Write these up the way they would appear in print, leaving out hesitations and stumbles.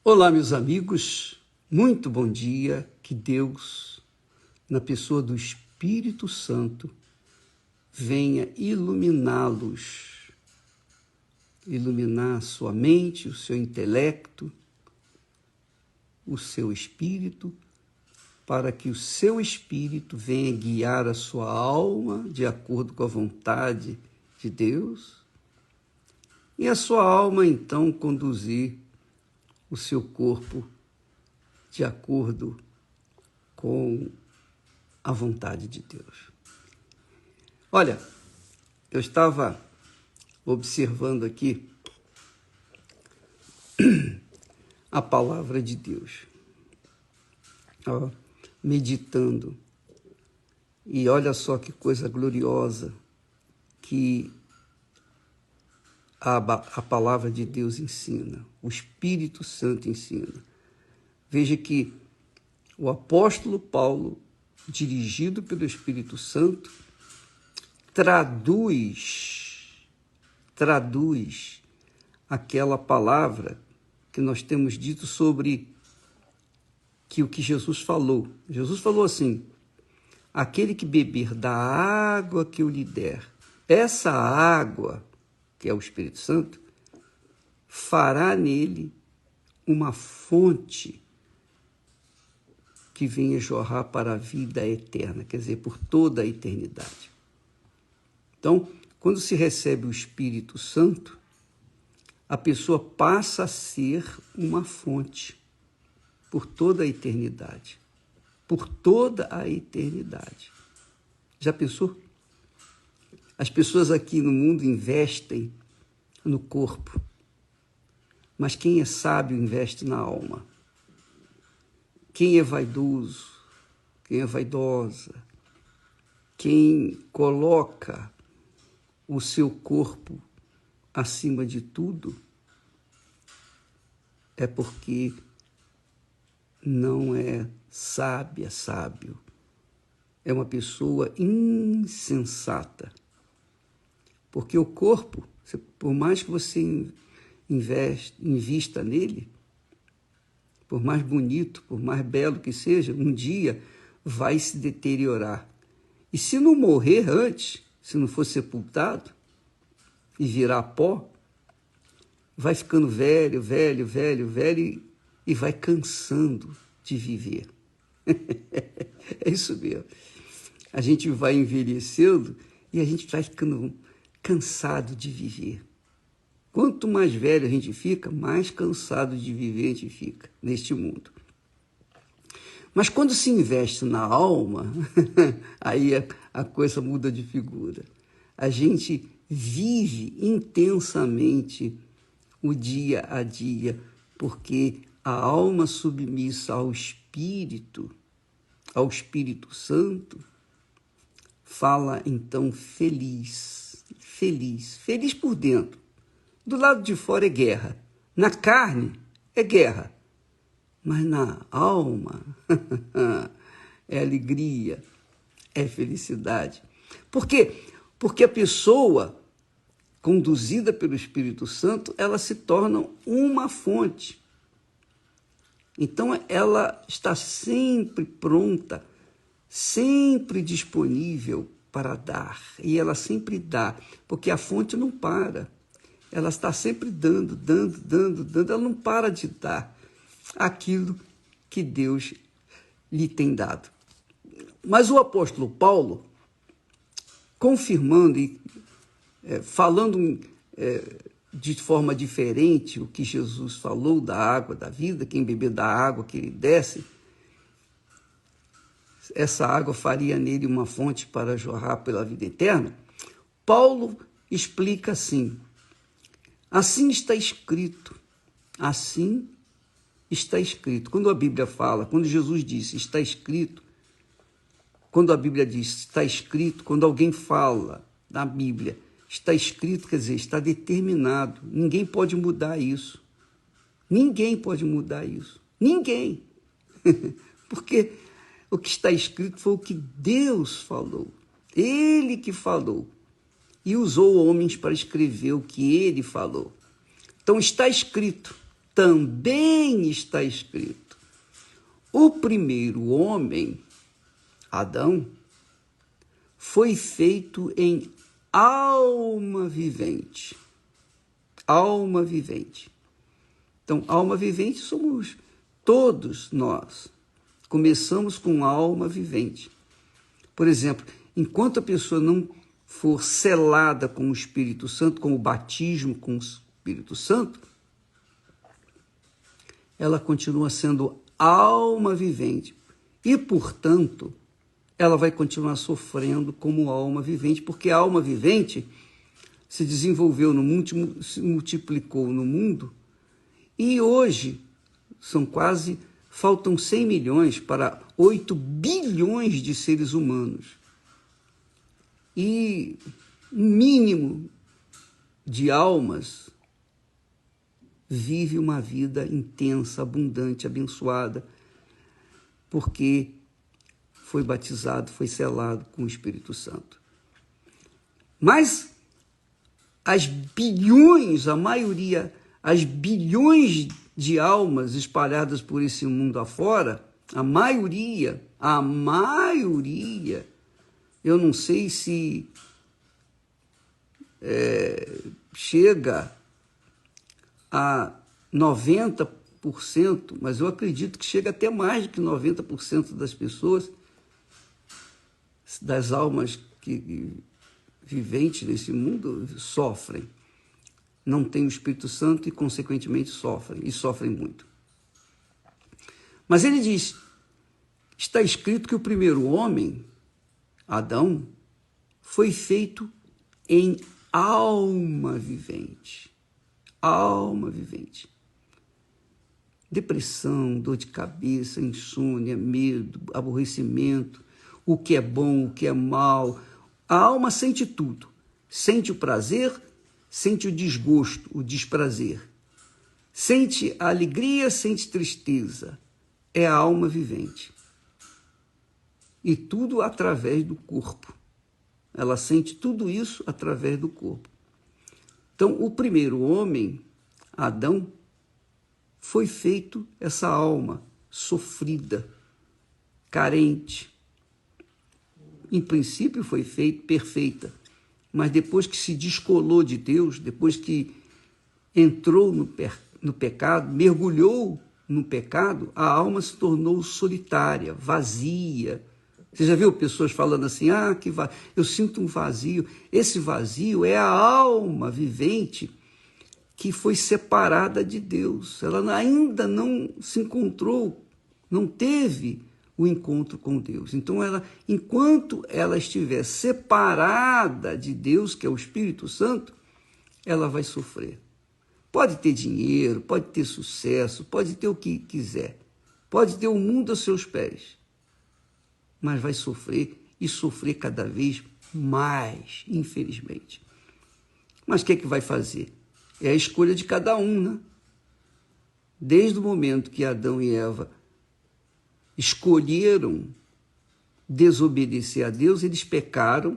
Olá, meus amigos, muito bom dia, que Deus, na pessoa do Espírito Santo, venha iluminá-los, iluminar a sua mente, o seu intelecto, o seu espírito, para que o seu espírito venha guiar a sua alma de acordo com a vontade de Deus, e a sua alma, então, conduzir o seu corpo de acordo com a vontade de Deus. Olha, eu estava observando aqui a palavra de Deus, meditando, e olha só que coisa gloriosa que a palavra de Deus ensina, o Espírito Santo ensina. Veja que o apóstolo Paulo, dirigido pelo Espírito Santo, traduz aquela palavra que nós temos dito sobre o que Jesus falou. Jesus falou assim: aquele que beber da água que eu lhe der, essa água, que é o Espírito Santo, fará nele uma fonte que venha jorrar para a vida eterna, quer dizer, por toda a eternidade. Então, quando se recebe o Espírito Santo, a pessoa passa a ser uma fonte por toda a eternidade. Por toda a eternidade. Já pensou? As pessoas aqui no mundo investem no corpo, mas quem é sábio investe na alma. Quem é vaidoso, quem é vaidosa, quem coloca o seu corpo acima de tudo, é porque não é sábio. É uma pessoa insensata. Porque o corpo, por mais que você invista nele, por mais bonito, por mais belo que seja, um dia vai se deteriorar. E se não morrer antes, se não for sepultado e virar pó, vai ficando velho e vai cansando de viver. É isso mesmo. A gente vai envelhecendo e a gente vai ficando cansado de viver. Quanto mais velho a gente fica, mais cansado de viver a gente fica neste mundo. Mas quando se investe na alma, aí a coisa muda de figura. A gente vive intensamente o dia a dia, porque a alma submissa ao Espírito Santo, fala então feliz por dentro. Do lado de fora é guerra, na carne é guerra, mas na alma é alegria, é felicidade. Por quê? Porque a pessoa conduzida pelo Espírito Santo, ela se torna uma fonte. Então ela está sempre pronta, sempre disponível para dar, e ela sempre dá, porque a fonte não para. Ela está sempre dando, ela não para de dar aquilo que Deus lhe tem dado. Mas o apóstolo Paulo, confirmando e falando de forma diferente o que Jesus falou da água da vida, quem beber da água que ele desse, essa água faria nele uma fonte para jorrar pela vida eterna. Paulo explica assim: assim está escrito, assim está escrito. Quando a Bíblia fala, quando Jesus disse está escrito, quando a Bíblia diz está escrito, quando alguém fala na Bíblia está escrito, quer dizer, está determinado. Ninguém pode mudar isso. Ninguém pode mudar isso. Ninguém. Porque o que está escrito foi o que Deus falou. Ele que falou. E usou homens para escrever o que ele falou. Então está escrito. também está escrito: o primeiro homem, Adão, foi feito em alma vivente. Alma vivente. Então, alma vivente somos todos nós. Começamos com alma vivente. Por exemplo, enquanto a pessoa não for selada com o Espírito Santo, com o batismo com o Espírito Santo, ela continua sendo alma vivente. E, portanto, ela vai continuar sofrendo como alma vivente, porque a alma vivente se desenvolveu no mundo, se multiplicou no mundo, e hoje faltam 100 milhões para 8 bilhões de seres humanos. E um mínimo de almas vive uma vida intensa, abundante, abençoada, porque foi batizado, foi selado com o Espírito Santo. Mas as bilhões, as bilhões de almas espalhadas por esse mundo afora, a maioria, eu não sei se chega a 90%, mas eu acredito que chega até mais de que 90% das pessoas, das almas viventes nesse mundo, sofrem. Não têm o Espírito Santo e, consequentemente, sofrem muito. Mas ele diz, está escrito que o primeiro homem, Adão, foi feito em alma vivente. Alma vivente. Depressão, dor de cabeça, insônia, medo, aborrecimento, o que é bom, o que é mal. A alma sente tudo. Sente o prazer, sente o desgosto, o desprazer. Sente a alegria, sente tristeza. É a alma vivente. E tudo através do corpo. Ela sente tudo isso através do corpo. Então, o primeiro homem, Adão, foi feito essa alma sofrida, carente. Em princípio foi feita perfeita, mas depois que se descolou de Deus, depois que entrou no pecado, mergulhou no pecado, a alma se tornou solitária, vazia. Você já viu pessoas falando assim, eu sinto um vazio. Esse vazio é a alma vivente que foi separada de Deus. Ela ainda não se encontrou, não teve o encontro com Deus. Então, enquanto ela estiver separada de Deus, que é o Espírito Santo, ela vai sofrer. Pode ter dinheiro, pode ter sucesso, pode ter o que quiser, pode ter o mundo aos seus pés, mas vai sofrer e sofrer cada vez mais, infelizmente. Mas o que é que vai fazer? É a escolha de cada um, né? Desde o momento que Adão e Eva escolheram desobedecer a Deus, eles pecaram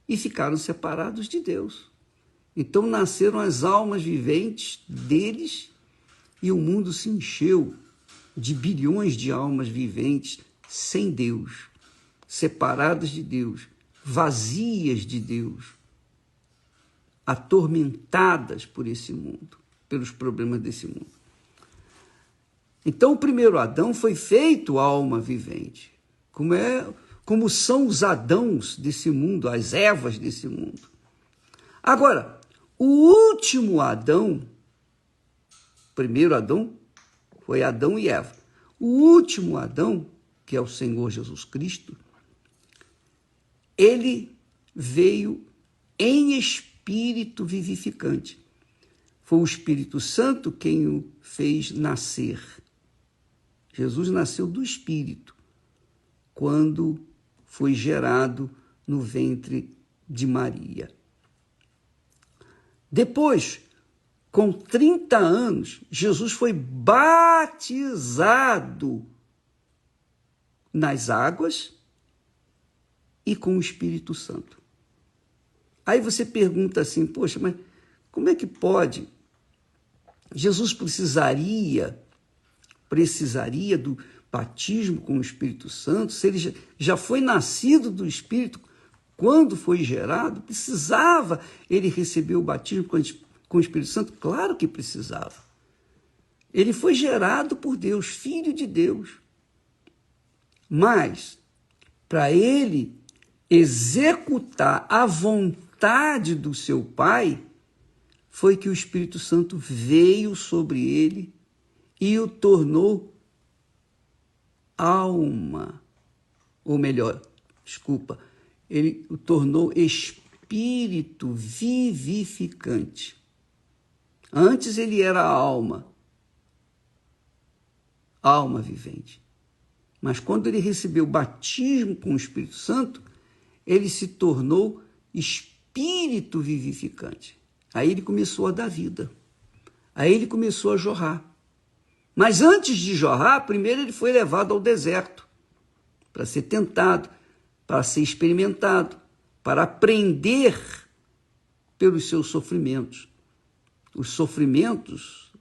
e ficaram separados de Deus. Então nasceram as almas viventes deles e o mundo se encheu de bilhões de almas viventes sem Deus, separadas de Deus, vazias de Deus, atormentadas por esse mundo, pelos problemas desse mundo. Então, o primeiro Adão foi feito alma vivente, como são os Adãos desse mundo, as Evas desse mundo. Agora, o último Adão, primeiro Adão foi Adão e Eva. O último Adão, que é o Senhor Jesus Cristo, ele veio em espírito vivificante. Foi o Espírito Santo quem o fez nascer. Jesus nasceu do Espírito, quando foi gerado no ventre de Maria. Depois, com 30 anos, Jesus foi batizado nas águas e com o Espírito Santo. Aí você pergunta assim, poxa, mas como é que pode Jesus precisaria do batismo com o Espírito Santo, se ele já foi nascido do Espírito quando foi gerado, precisava ele receber o batismo com o Espírito Santo? Claro que precisava. Ele foi gerado por Deus, filho de Deus. Mas, para ele executar a vontade do seu Pai, foi que o Espírito Santo veio sobre ele e o tornou alma, ou melhor, desculpa, ele o tornou espírito vivificante. Antes ele era alma vivente. Mas quando ele recebeu o batismo com o Espírito Santo, ele se tornou espírito vivificante. Aí ele começou a dar vida. Aí ele começou a jorrar. Mas antes de jorrar, primeiro ele foi levado ao deserto para ser tentado, para ser experimentado, para aprender pelos seus sofrimentos. Os sofrimentos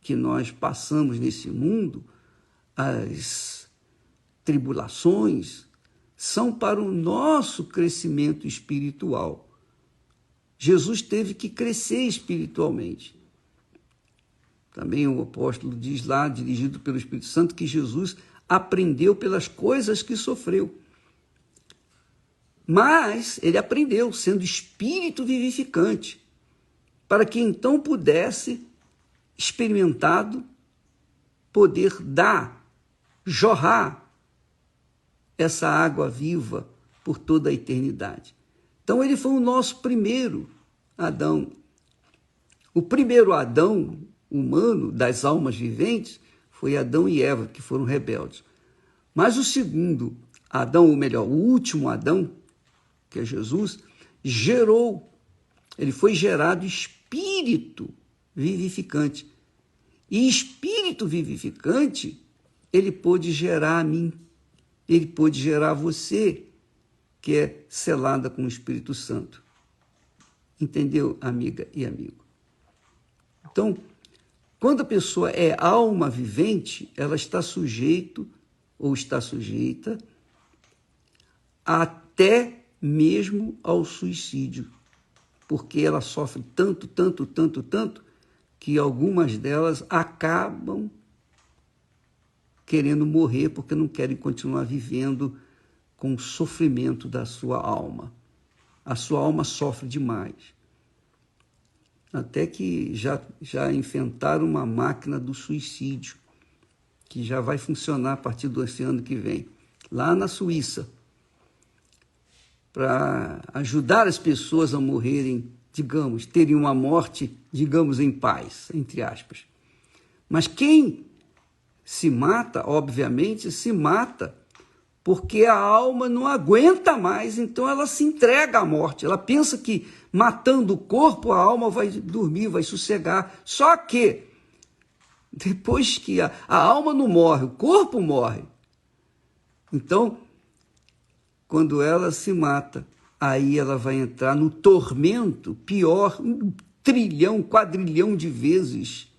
que nós passamos nesse mundo, as tribulações, são para o nosso crescimento espiritual. Jesus teve que crescer espiritualmente. Também o apóstolo diz lá, dirigido pelo Espírito Santo, que Jesus aprendeu pelas coisas que sofreu. Mas ele aprendeu sendo espírito vivificante, para que então pudesse, experimentado, poder dar, jorrar essa água viva por toda a eternidade. Então ele foi o nosso primeiro Adão. O primeiro Adão humano das almas viventes foi Adão e Eva, que foram rebeldes. Mas o segundo Adão, ou melhor, o último Adão, que é Jesus, ele foi gerado espírito vivificante. E espírito vivificante, ele pôde gerar a mim, ele pôde gerar você, que é selada com o Espírito Santo. Entendeu, amiga e amigo? Então, quando a pessoa é alma vivente, ela está sujeito ou está sujeita até mesmo ao suicídio, porque ela sofre tanto, que algumas delas acabam querendo morrer porque não querem continuar vivendo com o sofrimento da sua alma. A sua alma sofre demais. Até que já inventaram uma máquina do suicídio, que já vai funcionar a partir desse ano que vem, lá na Suíça, para ajudar as pessoas a morrerem, digamos, terem uma morte, digamos, em paz, entre aspas. Mas quem se mata, obviamente, se mata porque a alma não aguenta mais, então ela se entrega à morte. Ela pensa que matando o corpo, a alma vai dormir, vai sossegar. Só que, depois que a alma não morre, o corpo morre. Então, quando ela se mata, aí ela vai entrar no tormento pior, 1 trilhão, quadrilhão de vezes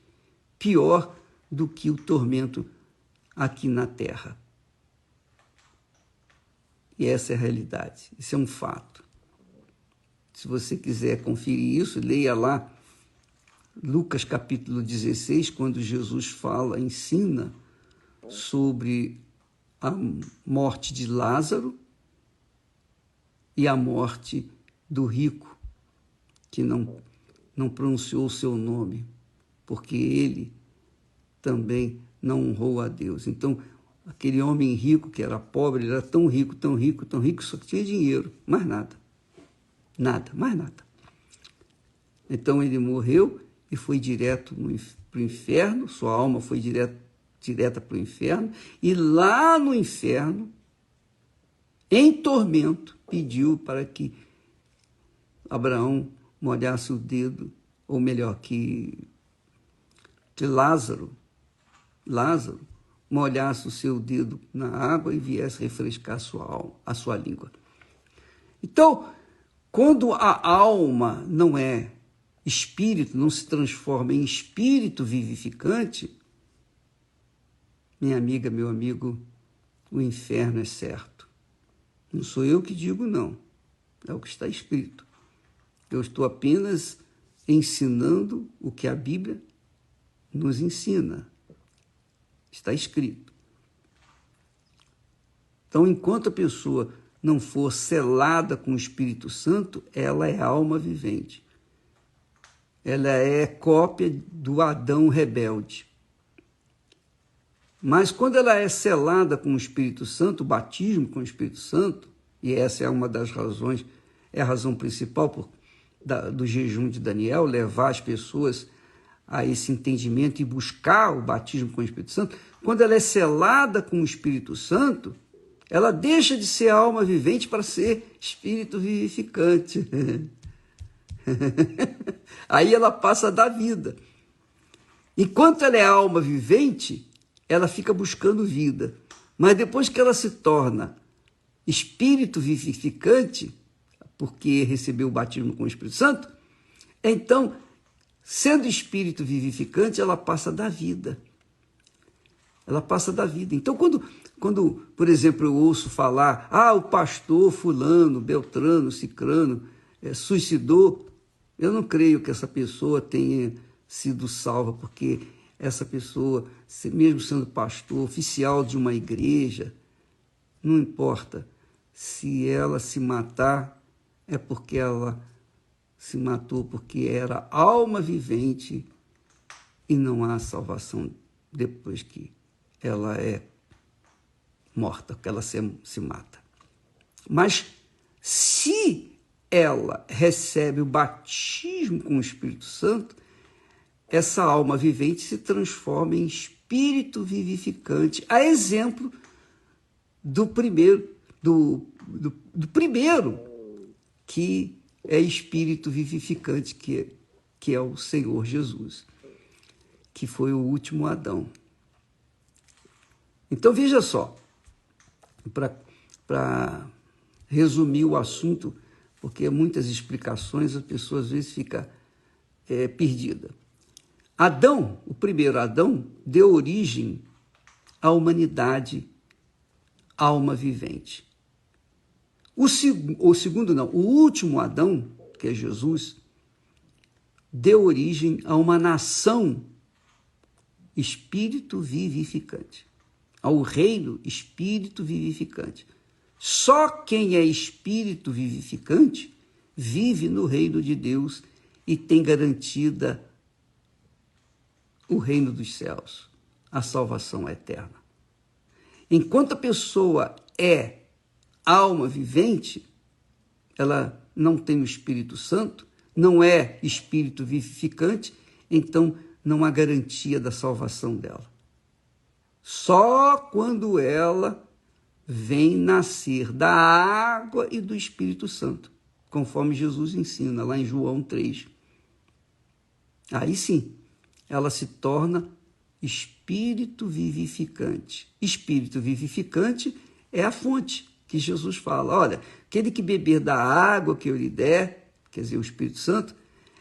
pior do que o tormento aqui na Terra. E essa é a realidade, isso é um fato. Se você quiser conferir isso, leia lá Lucas capítulo 16, quando Jesus ensina sobre a morte de Lázaro e a morte do rico, que não pronunciou o seu nome, porque ele também não honrou a Deus. Então, aquele homem rico, que era pobre, ele era tão rico, só que tinha dinheiro, mais nada. Mais nada. Então ele morreu e foi direto para o inferno, sua alma foi direta para o inferno, e lá no inferno, em tormento, pediu para que Abraão molhasse o dedo, ou melhor, que Lázaro molhasse o seu dedo na água e viesse refrescar a sua língua. Então, quando a alma não é espírito não se transforma em espírito vivificante, minha amiga, meu amigo, o inferno é certo. Não sou eu que digo, não. É o que está escrito. Eu estou apenas ensinando o que a Bíblia nos ensina. Está escrito. Então, enquanto a pessoa não for selada com o Espírito Santo, ela é alma vivente. Ela é cópia do Adão rebelde. Mas quando ela é selada com o Espírito Santo, o batismo com o Espírito Santo, e essa é uma das razões, é a razão principal do jejum de Daniel, levar as pessoas a esse entendimento e buscar o batismo com o Espírito Santo, quando ela é selada com o Espírito Santo, ela deixa de ser alma vivente para ser espírito vivificante. Aí ela passa a dar vida. Enquanto ela é alma vivente, ela fica buscando vida. Mas depois que ela se torna espírito vivificante, porque recebeu o batismo com o Espírito Santo, então, sendo espírito vivificante, ela passa a dar vida. Ela passa da vida. Então, quando, por exemplo, eu ouço falar, o pastor fulano, beltrano, cicrano, suicidou, eu não creio que essa pessoa tenha sido salva, porque essa pessoa, mesmo sendo pastor, oficial de uma igreja, não importa, se ela se matar, é porque ela se matou porque era alma vivente e não há salvação depois que ela é morta, que ela se mata. Mas se ela recebe o batismo com o Espírito Santo, essa alma vivente se transforma em espírito vivificante, a exemplo do primeiro, do primeiro que é espírito vivificante, que é o Senhor Jesus, que foi o último Adão. Então, veja só, para resumir o assunto, porque muitas explicações, a pessoa às vezes fica perdida. Adão, o primeiro Adão, deu origem à humanidade, alma vivente. O segundo não, o último Adão, que é Jesus, deu origem a uma nação espírito vivificante, ao reino espírito vivificante. Só quem é espírito vivificante vive no reino de Deus e tem garantida o reino dos céus, a salvação eterna. Enquanto a pessoa é alma vivente, ela não tem o Espírito Santo, não é espírito vivificante, então não há garantia da salvação dela. Só quando ela vem nascer da água e do Espírito Santo, conforme Jesus ensina lá em João 3. Aí sim, ela se torna espírito vivificante. Espírito vivificante é a fonte que Jesus fala. Olha, aquele que beber da água que eu lhe der, quer dizer, o Espírito Santo,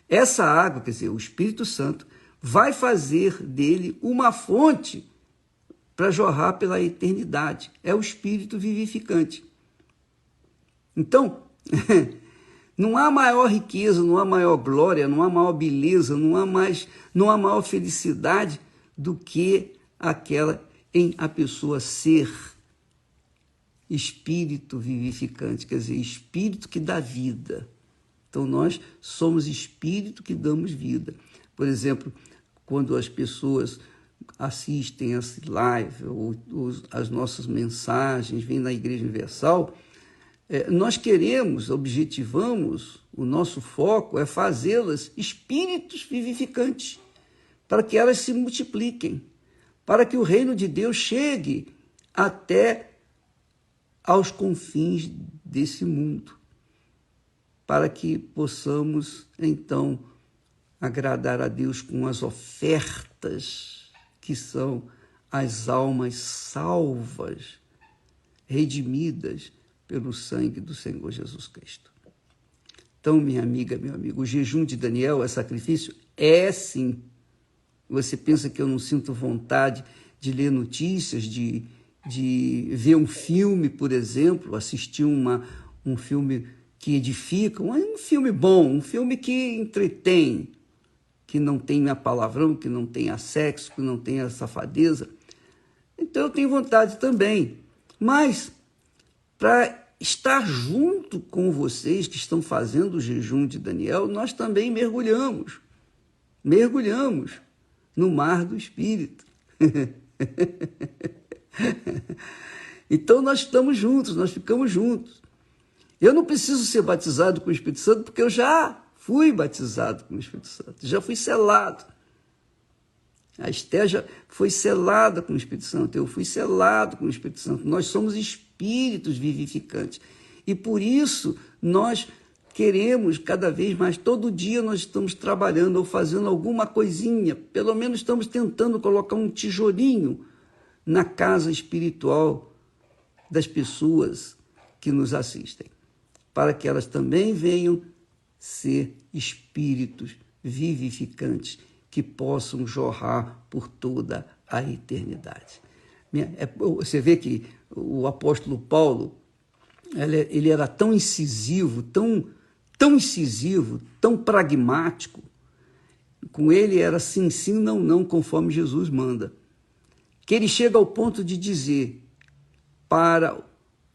essa água, quer dizer, o Espírito Santo, vai fazer dele uma fonte para jorrar pela eternidade. É o espírito vivificante. Então, não há maior riqueza, não há maior glória, não há maior beleza, não há maior felicidade do que aquela em a pessoa ser espírito vivificante, quer dizer, espírito que dá vida. Então, nós somos espírito que damos vida. Por exemplo, quando as pessoas assistem essa live ou as nossas mensagens, vêm na Igreja Universal, nós queremos, objetivamos, o nosso foco é fazê-las espíritos vivificantes, para que elas se multipliquem, para que o reino de Deus chegue até aos confins desse mundo, para que possamos, então, agradar a Deus com as ofertas que são as almas salvas, redimidas pelo sangue do Senhor Jesus Cristo. Então, minha amiga, meu amigo, o jejum de Daniel é sacrifício? É sim. Você pensa que eu não sinto vontade de ler notícias, de ver um filme, por exemplo, assistir um filme que edifica, um filme bom, um filme que entretém, que não tenha palavrão, que não tenha sexo, que não tenha safadeza. Então eu tenho vontade também. Mas, para estar junto com vocês que estão fazendo o jejum de Daniel, nós também mergulhamos no mar do Espírito. Então nós estamos juntos, nós ficamos juntos. Eu não preciso ser batizado com o Espírito Santo, porque eu já fui batizado com o Espírito Santo, já fui selado. A Esther já foi selada com o Espírito Santo, eu fui selado com o Espírito Santo. Nós somos espíritos vivificantes. E por isso nós queremos cada vez mais, todo dia nós estamos trabalhando ou fazendo alguma coisinha, pelo menos estamos tentando colocar um tijolinho na casa espiritual das pessoas que nos assistem, para que elas também venham ser espíritos vivificantes que possam jorrar por toda a eternidade. Você vê que o apóstolo Paulo, ele era tão incisivo, tão incisivo, tão pragmático. Com ele era sim, sim, não, não, conforme Jesus manda. Que ele chega ao ponto de dizer para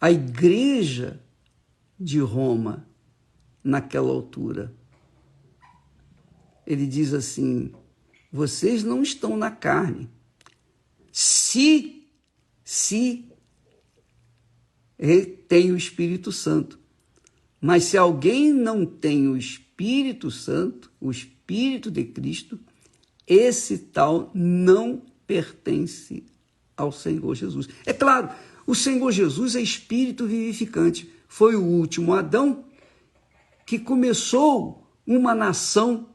a igreja de Roma, naquela altura, ele diz assim: vocês não estão na carne, se tem o Espírito Santo. Mas se alguém não tem o Espírito Santo, o Espírito de Cristo, esse tal não pertence ao Senhor Jesus. É claro, o Senhor Jesus é Espírito vivificante. Foi o último Adão que começou uma nação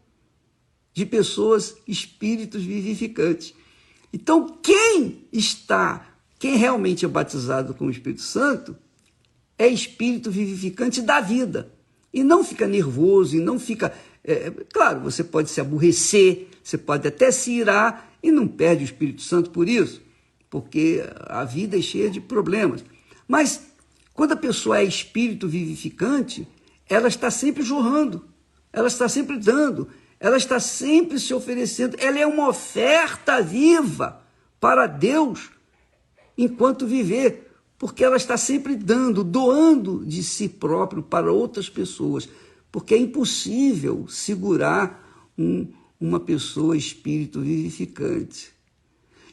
de pessoas espíritos vivificantes. Então, quem realmente é batizado com o Espírito Santo é espírito vivificante da vida. E não fica nervoso, e não fica... claro, você pode se aborrecer, você pode até se irar, e não perde o Espírito Santo por isso, porque a vida é cheia de problemas. Mas, quando a pessoa é espírito vivificante, ela está sempre jorrando, ela está sempre dando, ela está sempre se oferecendo, ela é uma oferta viva para Deus enquanto viver, porque ela está sempre dando, doando de si próprio para outras pessoas, porque é impossível segurar uma pessoa espírito vivificante.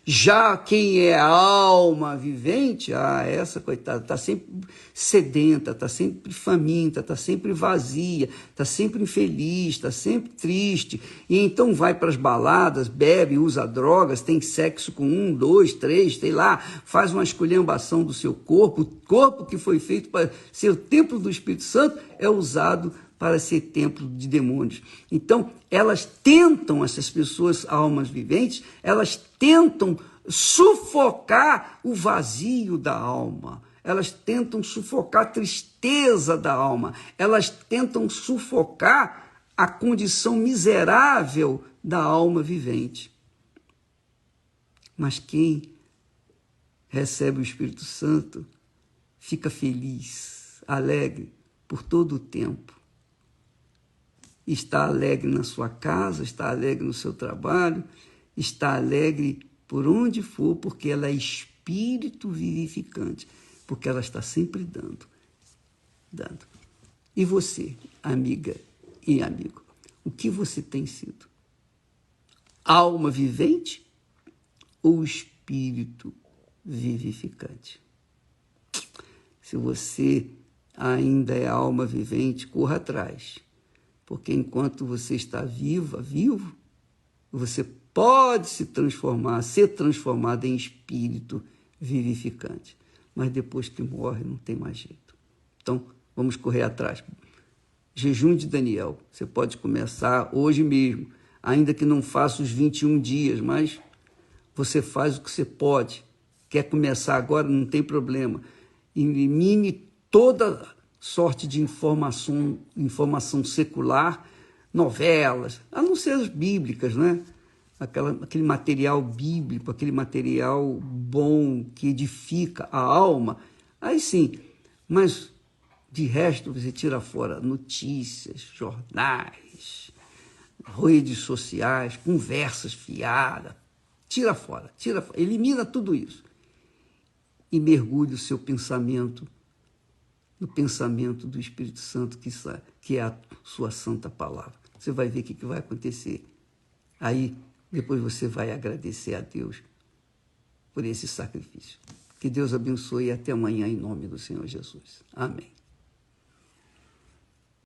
Já quem é alma vivente, essa, coitada, está sempre sedenta, está sempre faminta, está sempre vazia, está sempre infeliz, está sempre triste, e então vai para as baladas, bebe, usa drogas, tem sexo com 1, 2, 3, sei lá, faz uma esculhambação do seu corpo. O corpo que foi feito para ser o templo do Espírito Santo é usado para ser templo de demônios. Então, essas pessoas, almas viventes, elas tentam sufocar o vazio da alma, elas tentam sufocar a tristeza da alma, elas tentam sufocar a condição miserável da alma vivente. Mas quem recebe o Espírito Santo fica feliz, alegre por todo o tempo. Está alegre na sua casa, está alegre no seu trabalho, está alegre por onde for, porque ela é espírito vivificante, porque ela está sempre dando. E você, amiga e amigo, o que você tem sido? Alma vivente ou espírito vivificante? Se você ainda é alma vivente, corra atrás. Porque enquanto você está vivo, você pode ser transformado em espírito vivificante. Mas depois que morre, não tem mais jeito. Então, vamos correr atrás. Jejum de Daniel. Você pode começar hoje mesmo, ainda que não faça os 21 dias, mas você faz o que você pode. Quer começar agora, não tem problema. Elimine toda sorte de informação secular, novelas, a não ser as bíblicas, né? Aquele material bíblico, aquele material bom que edifica a alma, aí sim, mas de resto você tira fora notícias, jornais, redes sociais, conversas fiadas, tira fora, elimina tudo isso e mergulhe o seu pensamento no pensamento do Espírito Santo, que é a sua santa palavra. Você vai ver o que vai acontecer. Aí, depois você vai agradecer a Deus por esse sacrifício. Que Deus abençoe e até amanhã, em nome do Senhor Jesus. Amém.